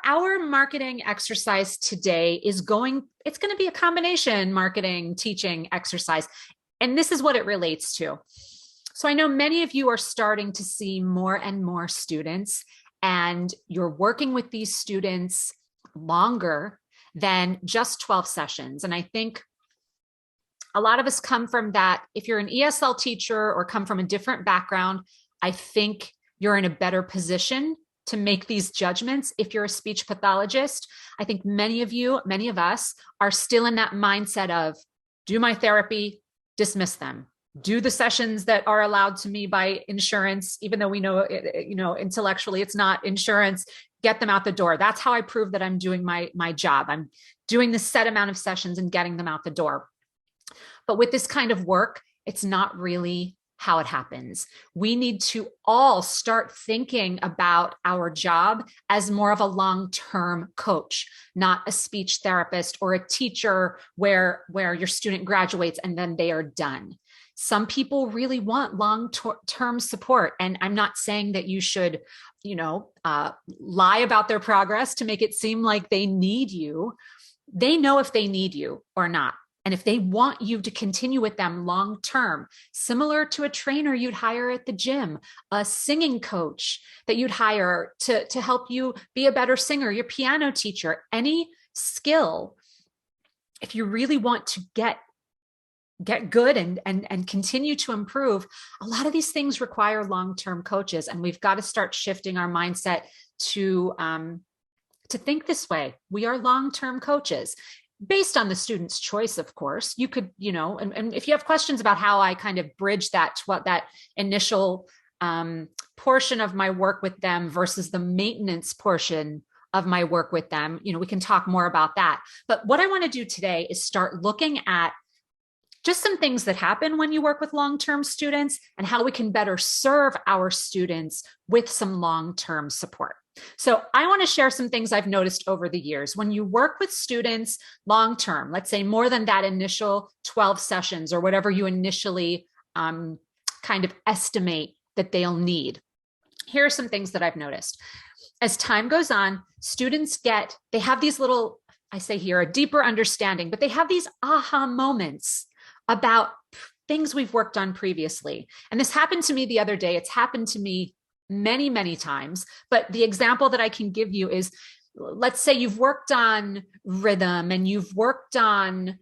our marketing exercise today it's going to be a combination marketing teaching exercise. And this is what it relates to. So I know many of you are starting to see more and more students, and you're working with these students longer than just 12 sessions. And I think a lot of us come from that. If you're an ESL teacher or come from a different background, I think you're in a better position to make these judgments. If you're a speech pathologist, I think many of us are still in that mindset of do my therapy, dismiss them, do the sessions that are allowed to me by insurance, even though we know, intellectually it's not insurance, get them out the door. That's how I prove that I'm doing my job. I'm doing the set amount of sessions and getting them out the door. But with this kind of work, it's not really how it happens. We need to all start thinking about our job as more of a long-term coach, not a speech therapist or a teacher where your student graduates and then they are done. Some people really want long-term support. And I'm not saying that you should, lie about their progress to make it seem like they need you. They know if they need you or not. And if they want you to continue with them long term, similar to a trainer you'd hire at the gym, a singing coach that you'd hire to help you be a better singer, your piano teacher, any skill, if you really want to get good and continue to improve, a lot of these things require long-term coaches. And we've got to start shifting our mindset to think this way. We are long-term coaches. Based on the student's choice, of course. You could, and if you have questions about how I kind of bridge that to what that initial portion of my work with them versus the maintenance portion of my work with them, we can talk more about that. But what I want to do today is start looking at just some things that happen when you work with long-term students and how we can better serve our students with some long-term support. So I want to share some things I've noticed over the years. When you work with students long-term, let's say more than that initial 12 sessions or whatever you initially kind of estimate that they'll need, here are some things that I've noticed. As time goes on, students they have these little, I say here, a deeper understanding, but they have these aha moments about things we've worked on previously. And this happened to me the other day. It's happened to me many, many times. But the example that I can give you is, let's say you've worked on rhythm and you've already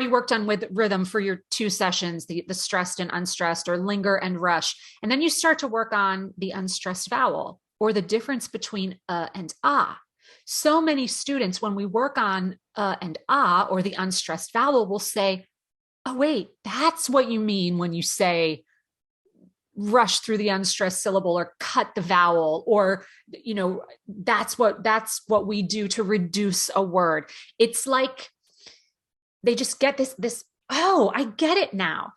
worked on with rhythm for your 2 sessions, the stressed and unstressed, or linger and rush. And then you start to work on the unstressed vowel or the difference between and ah. So many students, when we work on and ah, or the unstressed vowel, will say, oh, wait, that's what you mean when you say rush through the unstressed syllable or cut the vowel, or, that's what we do to reduce a word. It's like they just get this, oh, I get it now.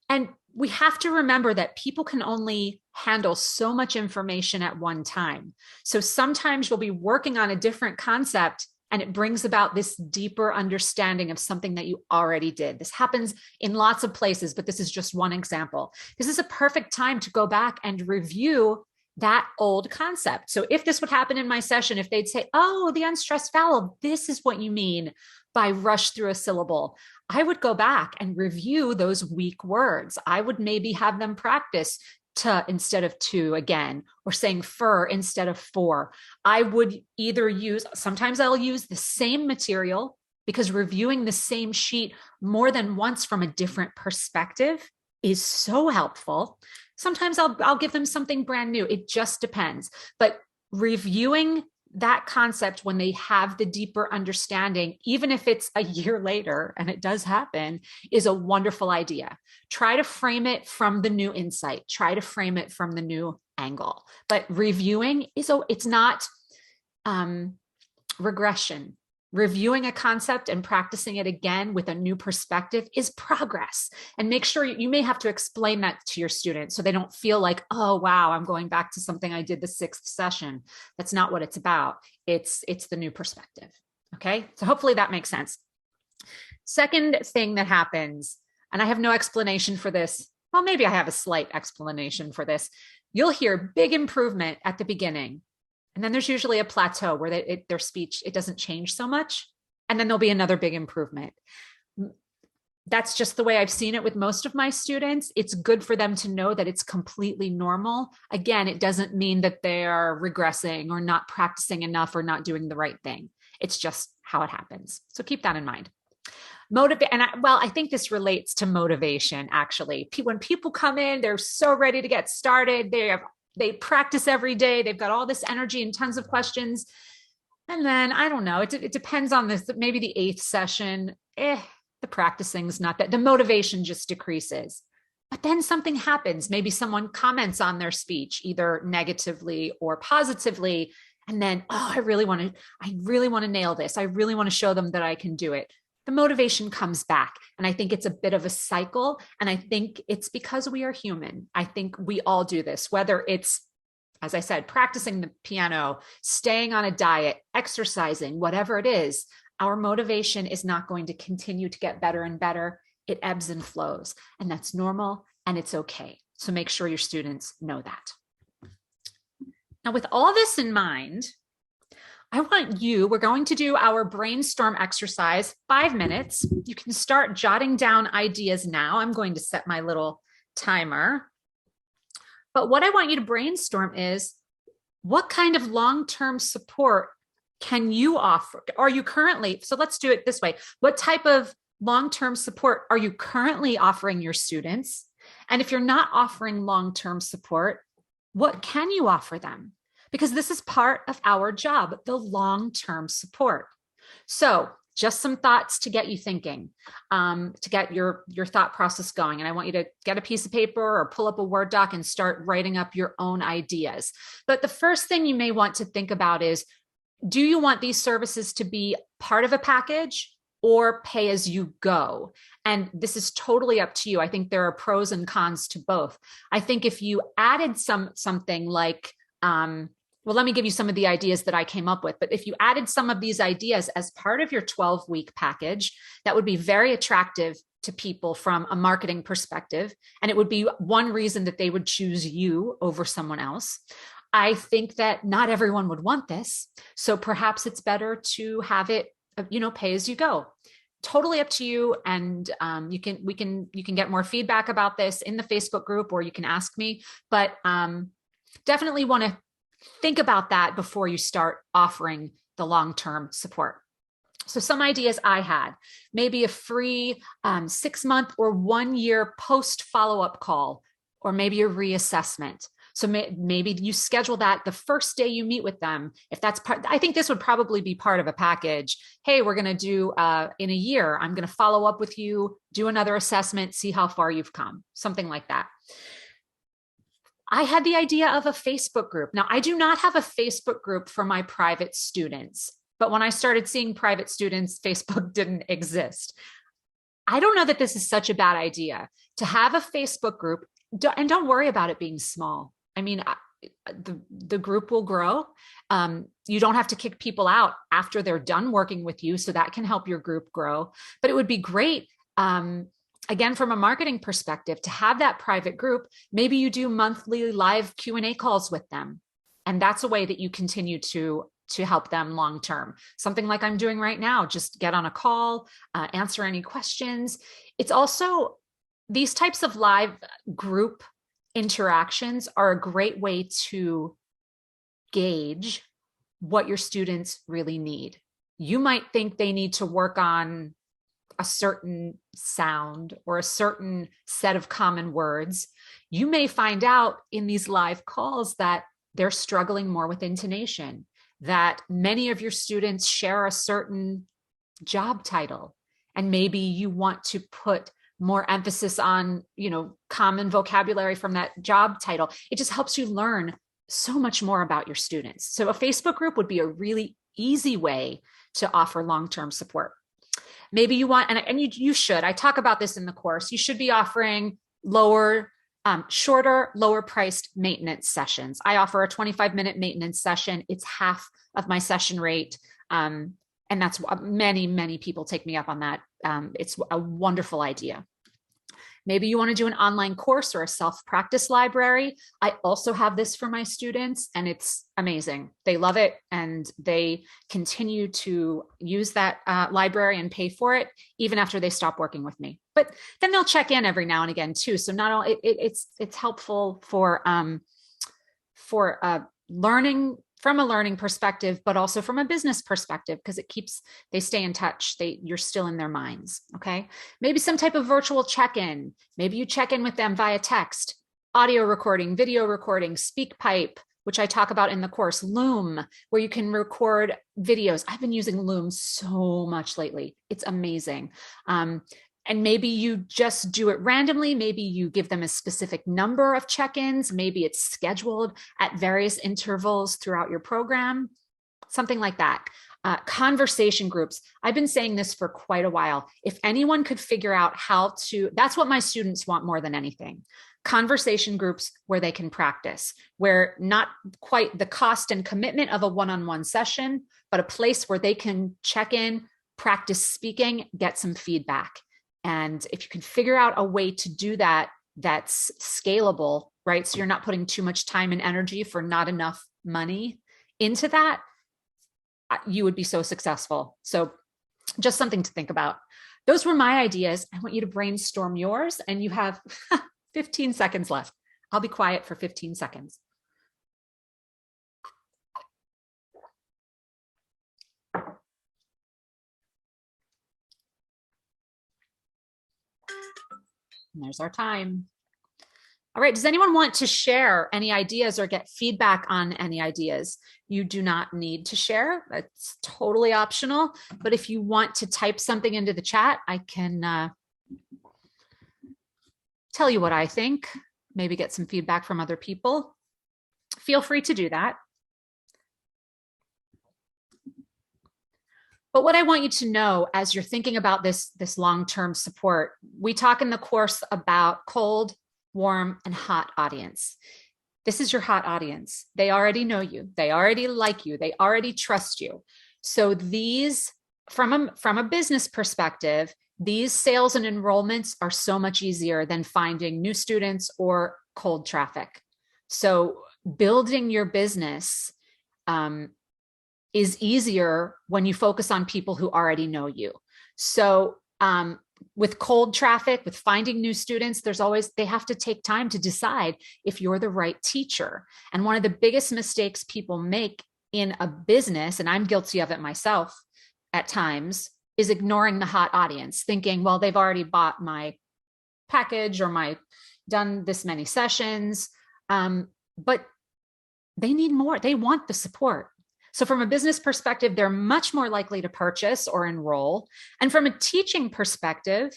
And we have to remember that people can only handle so much information at one time. So sometimes you'll be working on a different concept and it brings about this deeper understanding of something that you already did. This happens in lots of places, but this is just one example. This is a perfect time to go back and review that old concept. So if this would happen in my session, if they'd say, oh, the unstressed vowel, this is what you mean by rush through a syllable, I would go back and review those weak words. I would maybe have them practice to instead of to again, or saying fur instead of for. I would sometimes I'll use the same material, because reviewing the same sheet more than once from a different perspective is so helpful. Sometimes I'll give them something brand new. It just depends. But reviewing that concept when they have the deeper understanding, even if it's a year later, and it does happen, is a wonderful idea. Try to frame it from the new insight. Try to frame it from the new angle. But reviewing it's not regression. Reviewing a concept and practicing it again with a new perspective is progress. And make sure you may have to explain that to your students so they don't feel like, oh, wow, I'm going back to something I did the 6th session. That's not what it's about. It's the new perspective. Okay. So hopefully that makes sense. Second thing that happens, and I have no explanation for this. Well, maybe I have a slight explanation for this. You'll hear big improvement at the beginning. And then there's usually a plateau where their speech, it doesn't change so much. And then there'll be another big improvement. That's just the way I've seen it with most of my students. It's good for them to know that it's completely normal. Again, it doesn't mean that they are regressing or not practicing enough or not doing the right thing. It's just how it happens. So keep that in mind. I think this relates to motivation, actually. When people come in, they're so ready to get started. They practice every day. They've got all this energy and tons of questions. And then, I don't know, it depends on this, maybe the 8th session, the practicing's not that, the motivation just decreases. But then something happens. Maybe someone comments on their speech, either negatively or positively. And then, I really want to nail this. I really want to show them that I can do it. The motivation comes back. And I think it's a bit of a cycle. And I think it's because we are human. I think we all do this, whether it's, as I said, practicing the piano, staying on a diet, exercising, whatever it is, our motivation is not going to continue to get better and better. It ebbs and flows, and that's normal and it's okay. So make sure your students know that. Now, with all this in mind, we're going to do our brainstorm exercise, 5 minutes. You can start jotting down ideas now. I'm going to set my little timer. But what I want you to brainstorm is, what kind of long-term support can you offer? So let's do it this way. What type of long-term support are you currently offering your students? And if you're not offering long-term support, what can you offer them? Because this is part of our job, the long-term support. So just some thoughts to get you thinking, to get your thought process going. And I want you to get a piece of paper or pull up a Word doc and start writing up your own ideas. But the first thing you may want to think about is, do you want these services to be part of a package or pay as you go? And this is totally up to you. I think there are pros and cons to both. I think if you added something like, let me give you some of the ideas that I came up with. But if you added some of these ideas as part of your 12-week package, that would be very attractive to people from a marketing perspective. And it would be one reason that they would choose you over someone else. I think that not everyone would want this. So perhaps it's better to have it, pay as you go. Totally up to you. And you can get more feedback about this in the Facebook group, or you can ask me, but definitely want to think about that before you start offering the long-term support. So some ideas I had, maybe a free 6-month or 1-year post follow-up call, or maybe a reassessment. So maybe you schedule that the first day you meet with them. If that's I think this would probably be part of a package. Hey, we're going to do in a year, I'm going to follow up with you, do another assessment, see how far you've come, something like that. I had the idea of a Facebook group. Now, I do not have a Facebook group for my private students, but when I started seeing private students, Facebook didn't exist. I don't know that this is such a bad idea to have a Facebook group, and don't worry about it being small. I mean, the group will grow. You don't have to kick people out after they're done working with you, so that can help your group grow. But it would be great, again, from a marketing perspective, to have that private group. Maybe you do monthly live Q&A calls with them, and that's a way that you continue to help them long term. Something like I'm doing right now, just get on a call, answer any questions. It's also, these types of live group interactions are a great way to gauge what your students really need. You might think they need to work on a certain sound or a certain set of common words. You may find out in these live calls that they're struggling more with intonation, that many of your students share a certain job title, and maybe you want to put more emphasis on, common vocabulary from that job title. It just helps you learn so much more about your students. So a Facebook group would be a really easy way to offer long-term support. Maybe you want, and you should, I talk about this in the course, you should be offering shorter, lower priced maintenance sessions. I offer a 25-minute maintenance session. It's half of my session rate. And that's many, many people take me up on that. It's a wonderful idea. Maybe you want to do an online course or a self-practice library. I also have this for my students, and it's amazing. They love it, and they continue to use that library and pay for it even after they stop working with me. But then they'll check in every now and again too. So not only it's helpful for learning from a learning perspective, but also from a business perspective, because they stay in touch. You're still in their minds. Okay. Maybe some type of virtual check-in. Maybe you check in with them via text, audio recording, video recording, SpeakPipe, which I talk about in the course, Loom, where you can record videos. I've been using Loom so much lately. It's amazing. And maybe you just do it randomly. Maybe you give them a specific number of check-ins. Maybe it's scheduled at various intervals throughout your program, something like that. Conversation groups. I've been saying this for quite a while. If anyone could figure out that's what my students want more than anything. Conversation groups where they can practice, where not quite the cost and commitment of a one-on-one session, but a place where they can check in, practice speaking, get some feedback. And if you can figure out a way to do that, that's scalable, right? So you're not putting too much time and energy for not enough money into that, you would be so successful. So just something to think about. Those were my ideas. I want you to brainstorm yours, and you have 15 seconds left. I'll be quiet for 15 seconds. And there's our time. All right, does anyone want to share any ideas or get feedback on any ideas? You do not need to share. That's totally optional. But if you want to type something into the chat, I can tell you what I think, maybe get some feedback from other people. Feel free to do that. But what I want you to know as you're thinking about this long-term support, we talk in the course about cold, warm, and hot audience. This is your hot audience. They already know you. They already like you. They already trust you. So these, from a business perspective, these sales and enrollments are so much easier than finding new students or cold traffic. So building your business is easier when you focus on people who already know you. So with cold traffic, with finding new students, they have to take time to decide if you're the right teacher. And one of the biggest mistakes people make in a business, and I'm guilty of it myself at times, is ignoring the hot audience, thinking, well, they've already bought my package or done this many sessions, but they need more. They want the support. So from a business perspective, they're much more likely to purchase or enroll. And from a teaching perspective,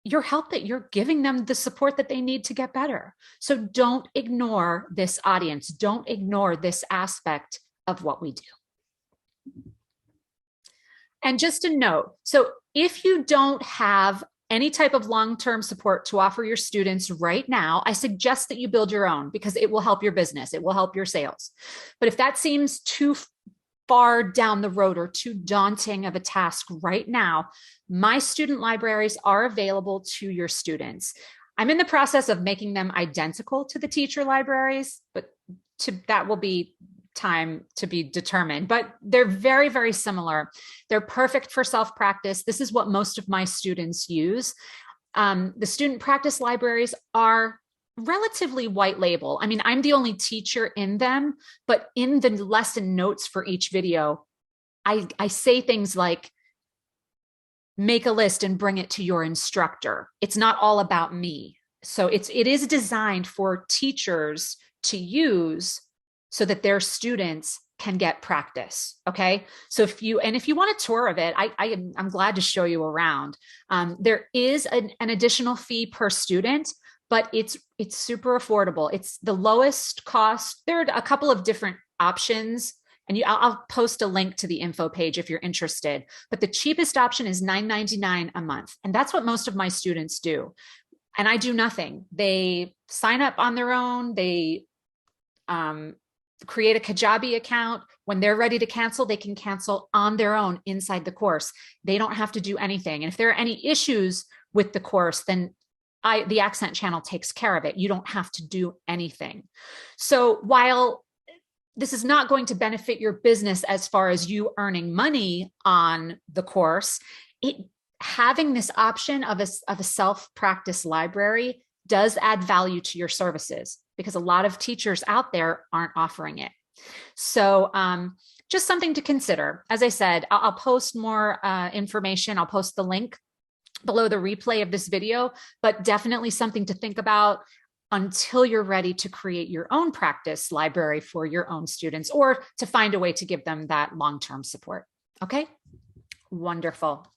you're giving them the support that they need to get better. So don't ignore this audience. Don't ignore this aspect of what we do. And just a note, so if you don't have any type of long-term support to offer your students right now, I suggest that you build your own, because it will help your business. It will help your sales. But if that seems too far down the road or too daunting of a task right now, my student libraries are available to your students. I'm in the process of making them identical to the teacher libraries, but that will be time to be determined, but they're very, very similar. They're perfect for self-practice. This is what most of my students use. The student practice libraries are relatively white label. I mean, I'm the only teacher in them, but in the lesson notes for each video, I say things like, make a list and bring it to your instructor. It's not all about me. So it is designed for teachers to use so that their students can get practice. Okay. So if you want a tour of it, I'm glad to show you around. There is an additional fee per student, but it's super affordable. It's the lowest cost. There are a couple of different options, and I'll post a link to the info page if you're interested, but the cheapest option is $9.99 a month. And that's what most of my students do. And I do nothing. They sign up on their own. They, create a Kajabi account. When they're ready to cancel, they can cancel on their own inside the course. They don't have to do anything. And if there are any issues with the course, then the Accent channel takes care of it. You don't have to do anything. So while this is not going to benefit your business as far as you earning money on the course, having this option of a self-practice library does add value to your services, because a lot of teachers out there aren't offering it. So just something to consider. As I said, I'll post more information. I'll post the link below the replay of this video, but definitely something to think about until you're ready to create your own practice library for your own students, or to find a way to give them that long-term support. Okay, wonderful.